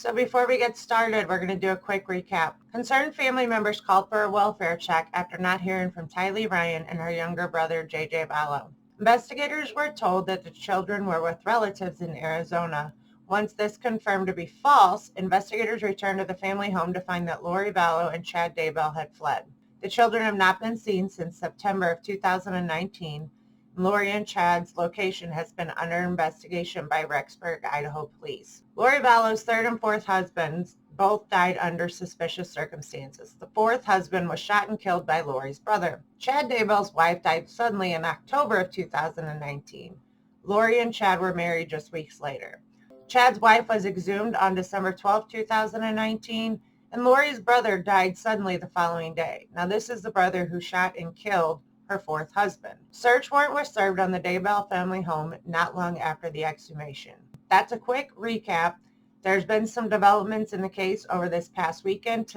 So before we get started, we're going to do a quick recap. Concerned family members called for a welfare check after not hearing from Tylee Ryan and her younger brother, JJ Vallow. Investigators were told that the children were with relatives in Arizona. Once this confirmed to be false, investigators returned to the family home to find that Lori Vallow and Chad Daybell had fled. The children have not been seen since September of 2019. Lori and Chad's location has been under investigation by Rexburg, Idaho police. Lori Vallow's third and fourth husbands both died under suspicious circumstances. The fourth husband was shot and killed by Lori's brother. Chad Daybell's wife died suddenly in October of 2019. Lori and Chad were married just weeks later. Chad's wife was exhumed on December 12, 2019, and Lori's brother died suddenly the following day. Now, this is the brother who shot and killed her fourth husband. Search warrant was served on the Daybell family home not long after the exhumation. That's a quick recap. There's been some developments in the case over this past weekend.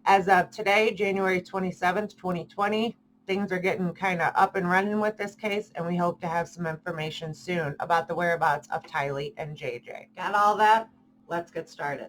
As of today, January 27th, 2020, things are getting kind of up and running with this case, and we hope to have some information soon about the whereabouts of Tylee and JJ. Got all that? Let's get started.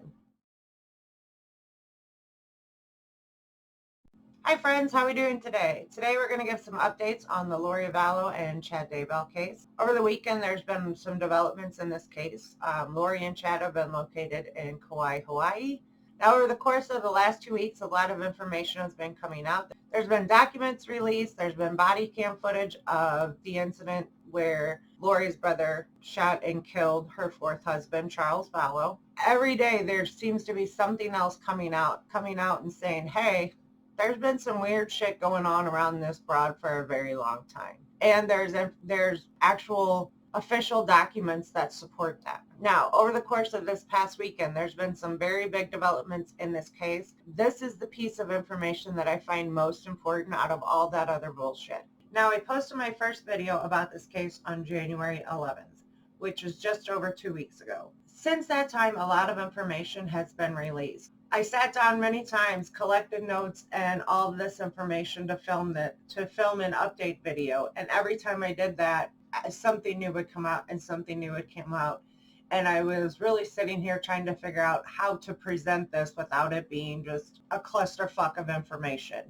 Hi friends, how are we doing today? Today we're going to give some updates on the Lori Vallow and Chad Daybell case. Over the weekend there's been some developments in this case. Lori and Chad have been located in Kauai, Hawaii. Now over the course of the last 2 weeks, a lot of information has been coming out. There's been documents released, there's been body cam footage of the incident where Lori's brother shot and killed her fourth husband, Charles Vallow. Every day there seems to be something else coming out and saying, hey, there's been some weird shit going on around this broad for a very long time. And there's actual official documents that support that. Now, over the course of this past weekend, there's been some very big developments in this case. This is the piece of information that I find most important out of all that other bullshit. Now, I posted my first video about this case on January 11th, which is just over 2 weeks ago. Since that time, a lot of information has been released. I sat down many times, collected notes and all of this information to film an update video. And every time I did that, something new would come out and something new would come out. And I was really sitting here trying to figure out how to present this without it being just a clusterfuck of information.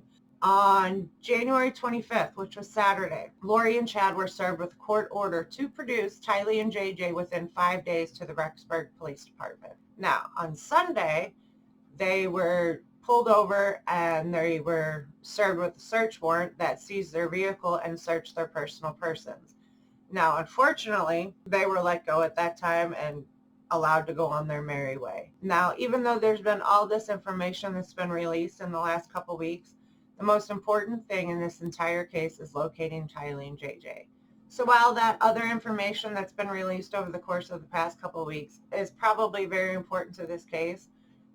On January 25th, which was Saturday, Lori and Chad were served with a court order to produce Tylee and JJ within 5 days to the Rexburg Police Department. Now, on Sunday, they were pulled over and they were served with a search warrant that seized their vehicle and searched their personal persons. Now, unfortunately, they were let go at that time and allowed to go on their merry way. Now, even though there's been all this information that's been released in the last couple weeks, the most important thing in this entire case is locating Tylee and JJ. So while that other information that's been released over the course of the past couple weeks is probably very important to this case,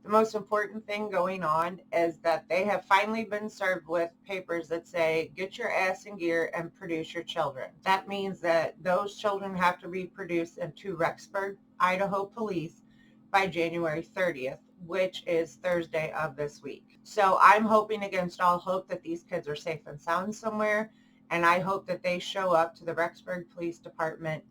the most important thing going on is that they have finally been served with papers that say, get your ass in gear and produce your children. That means that those children have to be produced into Rexburg, Idaho police by January 30th, which is Thursday of this week. So I'm hoping against all hope that these kids are safe and sound somewhere. And I hope that they show up to the Rexburg Police Department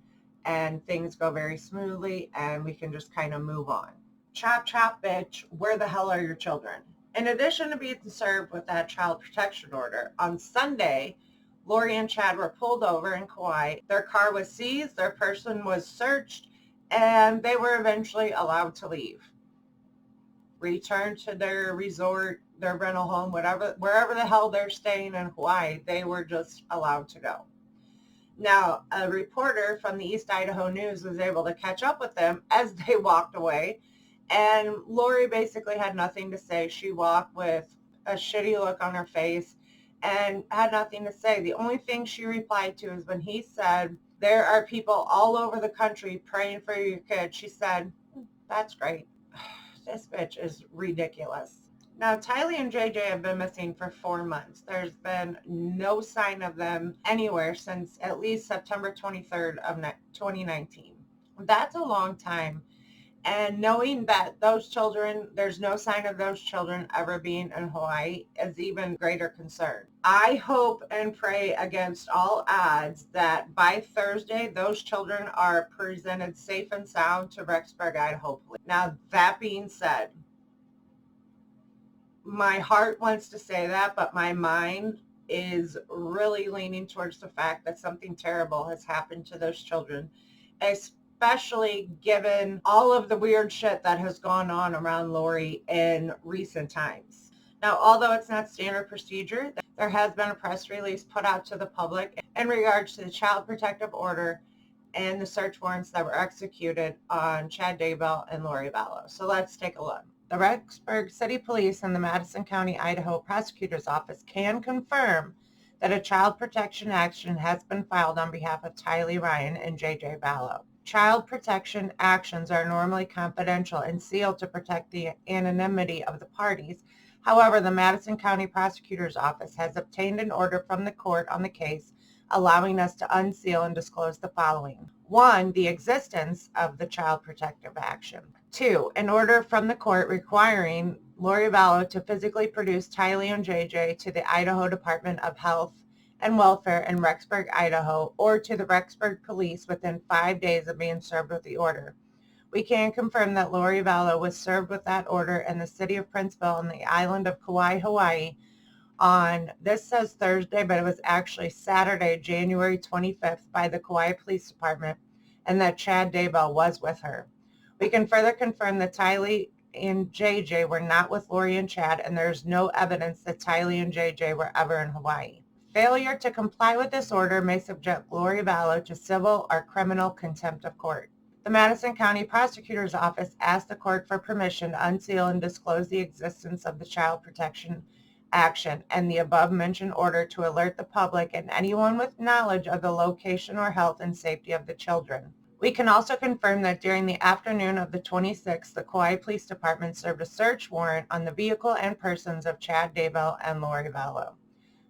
and things go very smoothly and we can just kind of move on. Chop, chop, bitch, where the hell are your children? In addition to being served with that child protection order, on Sunday, Lori and Chad were pulled over in Kauai. Their car was seized, their person was searched, and they were eventually allowed to leave. Return to their resort, their rental home, wherever the hell they're staying in Hawaii, they were just allowed to go. Now, a reporter from the East Idaho News was able to catch up with them as they walked away. And Lori basically had nothing to say. She walked with a shitty look on her face and had nothing to say. The only thing she replied to is when he said, there are people all over the country praying for your kid. She said, that's great. This bitch is ridiculous. Now, Tylee and JJ have been missing for 4 months. There's been no sign of them anywhere since at least September 23rd of 2019. That's a long time. And knowing that those children, there's no sign of those children ever being in Hawaii is even greater concern. I hope and pray against all odds that by Thursday, those children are presented safe and sound to Rexburg, Idaho police. Now, that being said, my heart wants to say that, but my mind is really leaning towards the fact that something terrible has happened to those children, especially given all of the weird shit that has gone on around Lori in recent times. Now, although it's not standard procedure, there has been a press release put out to the public in regards to the Child Protective Order and the search warrants that were executed on Chad Daybell and Lori Vallow. So let's take a look. The Rexburg City Police and the Madison County, Idaho Prosecutor's Office can confirm that a child protection action has been filed on behalf of Tylee Ryan and JJ Vallow. Child protection actions are normally confidential and sealed to protect the anonymity of the parties. However, the Madison County Prosecutor's Office has obtained an order from the court on the case, allowing us to unseal and disclose the following. 1, the existence of the child protective action. 2, an order from the court requiring Lori Vallow to physically produce Tylee and JJ to the Idaho Department of Health and Welfare in Rexburg, Idaho, or to the Rexburg Police within 5 days of being served with the order. We can confirm that Lori Vallow was served with that order in the city of Princeville on the island of Kauai, Hawaii, on, this says Thursday, but it was actually Saturday, January 25th by the Kauai Police Department, and that Chad Daybell was with her. We can further confirm that Tylee and JJ were not with Lori and Chad, and there is no evidence that Tylee and JJ were ever in Hawaii. Failure to comply with this order may subject Lori Vallow to civil or criminal contempt of court. The Madison County Prosecutor's Office asked the court for permission to unseal and disclose the existence of the child protection action and the above-mentioned order to alert the public and anyone with knowledge of the location or health and safety of the children. We can also confirm that during the afternoon of the 26th, the Kauai Police Department served a search warrant on the vehicle and persons of Chad Daybell and Lori Vallow.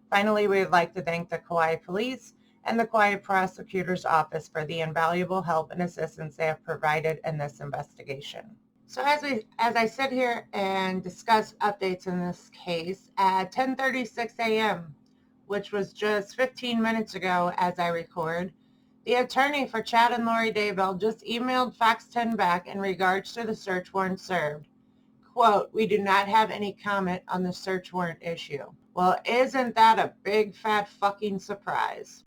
Finally, we would like to thank the Kauai Police and the Kauai Prosecutor's Office for the invaluable help and assistance they have provided in this investigation. So as I sit here and discuss updates in this case at 10:36 a.m., which was just 15 minutes ago as I record, the attorney for Chad and Lori Daybell just emailed Fox 10 back in regards to the search warrant served. Quote, "We do not have any comment on the search warrant issue." Well, isn't that a big fat fucking surprise?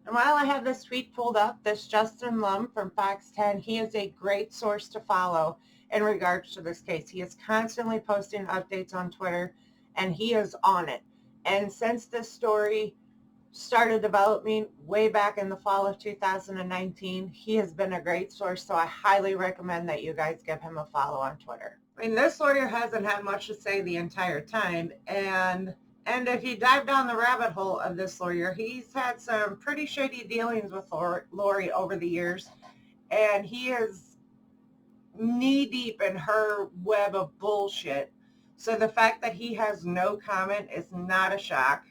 And while I have this tweet pulled up, this Justin Lum from Fox 10, he is a great source to follow in regards to this case. He is constantly posting updates on Twitter, and he is on it. And since this story started developing way back in the fall of 2019, he has been a great source, so I highly recommend that you guys give him a follow on Twitter. I mean, this lawyer hasn't had much to say the entire time, and if you dive down the rabbit hole of this lawyer, he's had some pretty shady dealings with Lori over the years, and he is knee deep in her web of bullshit. So the fact that he has no comment is not a shock.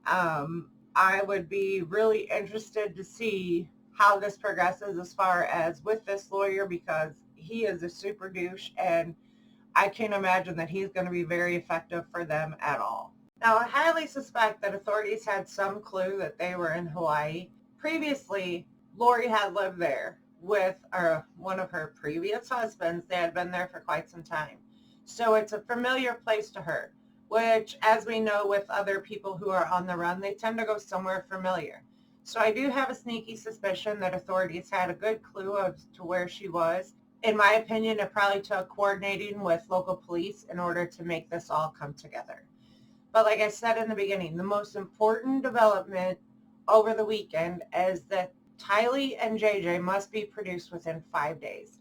I would be really interested to see how this progresses as far as with this lawyer, because he is a super douche, and I can't imagine that he's going to be very effective for them at all. Now, I highly suspect that authorities had some clue that they were in Hawaii. Previously, Lori had lived there with one of her previous husbands. They had been there for quite some time. So it's a familiar place to her, which, as we know with other people who are on the run, they tend to go somewhere familiar. So I do have a sneaky suspicion that authorities had a good clue as to where she was. In my opinion, it probably took coordinating with local police in order to make this all come together. But like I said in the beginning, the most important development over the weekend is that Tylee and JJ must be produced within 5 days.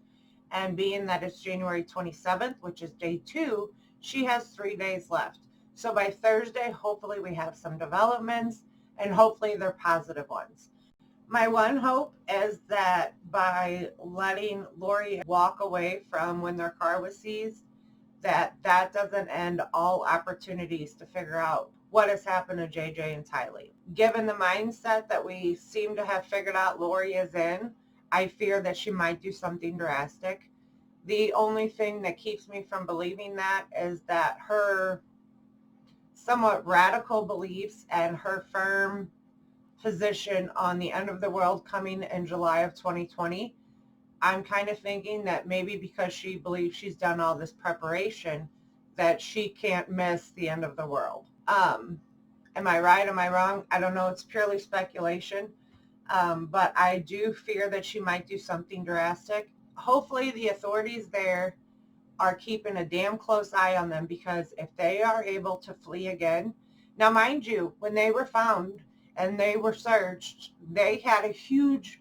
And being that it's January 27th, which is day 2, she has 3 days left. So by Thursday, hopefully we have some developments, and hopefully they're positive ones. My one hope is that by letting Lori walk away from when their car was seized, that doesn't end all opportunities to figure out what has happened to JJ and Tylee. Given the mindset that we seem to have figured out Lori is in, I fear that she might do something drastic. The only thing that keeps me from believing that is that her somewhat radical beliefs and her firm position on the end of the world coming in July of 2020. I'm kind of thinking that maybe because she believes she's done all this preparation, that she can't miss the end of the world. Am I right? Am I wrong? I don't know. It's purely speculation. But I do fear that she might do something drastic. Hopefully the authorities there are keeping a damn close eye on them, because if they are able to flee again, now mind you, when they were found and they were searched, they had a huge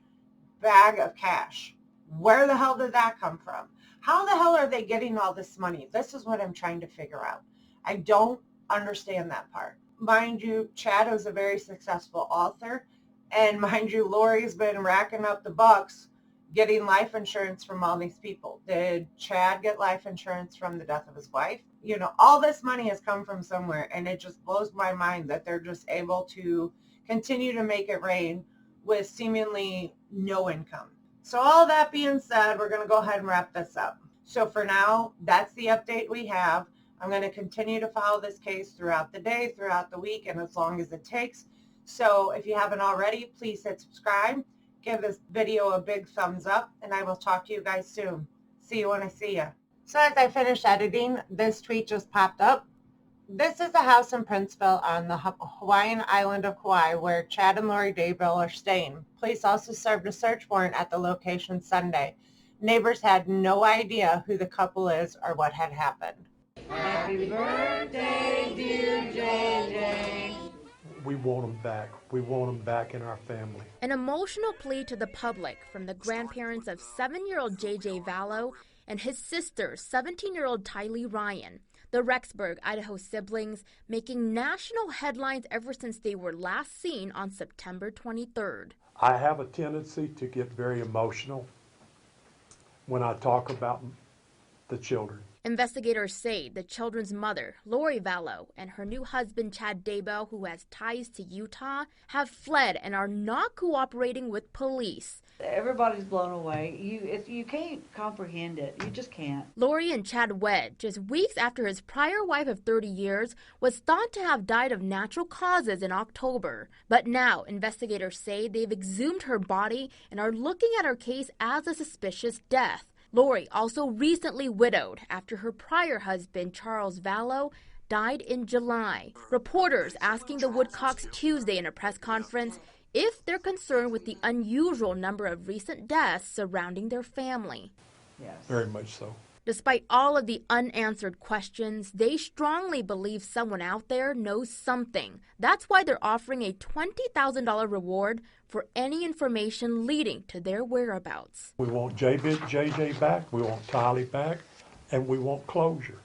bag of cash. Where the hell did that come from? How the hell are they getting all this money? This is what I'm trying to figure out. I don't understand that part. Mind you, Chad is a very successful author, and mind you, Lori's been racking up the bucks getting life insurance from all these people. Did Chad get life insurance from the death of his wife? You know, all this money has come from somewhere, and it just blows my mind that they're just able to continue to make it rain with seemingly no income. So all that being said, we're going to go ahead and wrap this up. So for now, that's the update we have. I'm going to continue to follow this case throughout the day, throughout the week, and as long as it takes. So if you haven't already, please hit subscribe. Give this video a big thumbs up, and I will talk to you guys soon. See you when I see you. So as I finish editing, this tweet just popped up. This is a house in Princeville on the Hawaiian island of Kauai where Chad and Lori Daybell are staying. Police also served a search warrant at the location Sunday. Neighbors had no idea who the couple is or what had happened. Happy birthday, dear JJ. We want them back. We want them back in our family. An emotional plea to the public from the grandparents of 7-year-old JJ Vallow and his sister, 17-year-old Tylee Ryan. The Rexburg, Idaho siblings making national headlines ever since they were last seen on September 23rd. I have a tendency to get very emotional when I talk about the children. Investigators say the children's mother, Lori Vallow, and her new husband, Chad Daybell, who has ties to Utah, have fled and are not cooperating with police. Everybody's blown away. You can't comprehend it. You just can't. Lori and Chad wed just weeks after his prior wife of 30 years was thought to have died of natural causes in October. But now investigators say they've exhumed her body and are looking at her case as a suspicious death. Lori also recently widowed after her prior husband, Charles Vallow, died in July. Reporters asking the Woodcocks Tuesday in a press conference if they're concerned with the unusual number of recent deaths surrounding their family. Yes. Very much so. Despite all of the unanswered questions, they strongly believe someone out there knows something. That's why they're offering a $20,000 reward for any information leading to their whereabouts. We want JJ back, we want Tylee back, and we want closure.